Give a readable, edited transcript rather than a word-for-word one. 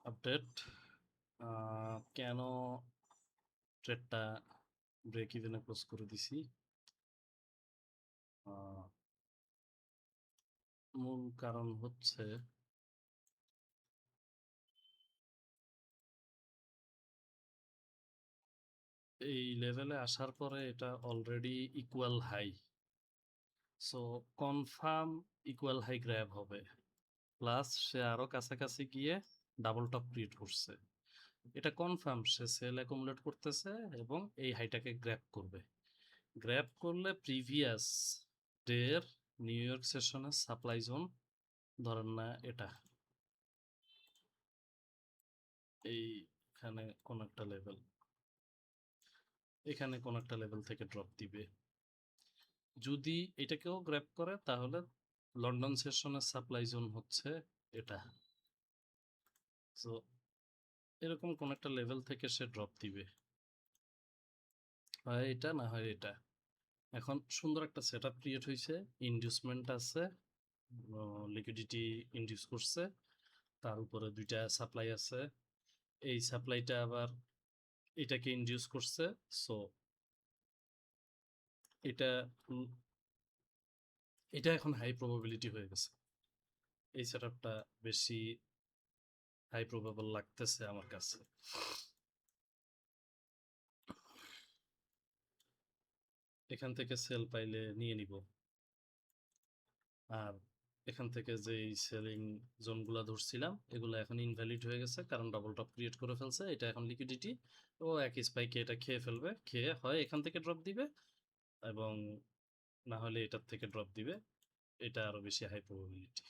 Update কেন ট্রেডটা break ইভেনে close করে দিছি। মূল কারণ হচ্ছে এই লেভেলে আসার পরে এটা already equal high, so confirm equal high grab হবে, প্লাস সে আরো কাছাকাছি গিয়ে ডাবল টপ ক্রিয়েট করছে। এটা কনফার্ম সে সেল অ্যাকুমুলেট করতেছে এবং এই হাইটাকে গ্র্যাব করবে। গ্র্যাব করলে প্রিভিয়াস ডের নিউ ইয়র্ক সেশনের সাপ্লাই জোন, ধরেন না এটা এইখানে কোন একটা লেভেল, এখানে কোন একটা লেভেল থেকে ড্রপ দিবে। যদি এটাকেও গ্র্যাব করে তাহলে লন্ডন সেশনের সাপ্লাই জোন হচ্ছে এটা। সো এরকম কোন একটা লেভেল থেকে সে ড্রপ দিবে, হয় এটা না হয় এটা। এখন সুন্দর একটা সেটআপ ক্রিয়েট হয়েছে, ইনডিউসমেন্ট আছে, লিকুইডিটি ইনডিউস করছে, তার উপরে দুইটা সাপ্লাই আছে, এই সাপ্লাইটা আবার এটাকে ইনডিউস করছে। সো এটা এটা এখন হাই প্রবাবিলিটি হয়ে গেছে। এই সেটআপটা বেশি হাই প্রবাবল লাগতেছে আমার কাছে। এখান থেকে সেল পাইলে নিয়ে নিব, আর এখান থেকে যে সেলিং জোনগুলো ধরছিলাম এগুলো এখন ইনভ্যালিড হয়ে গেছে, কারণ ডাবল টপ ক্রিয়েট করে ফেলছে। এটা এখন লিকুইডিটি ও এক স্পাইকে এটা খেয়ে ফেলবে, খেয়ে হয় এখান থেকে ড্রপ দিবে এবং না হলে এটার থেকে ড্রপ দিবে। এটা আরো বেশি হাই প্রবাবিলিটি।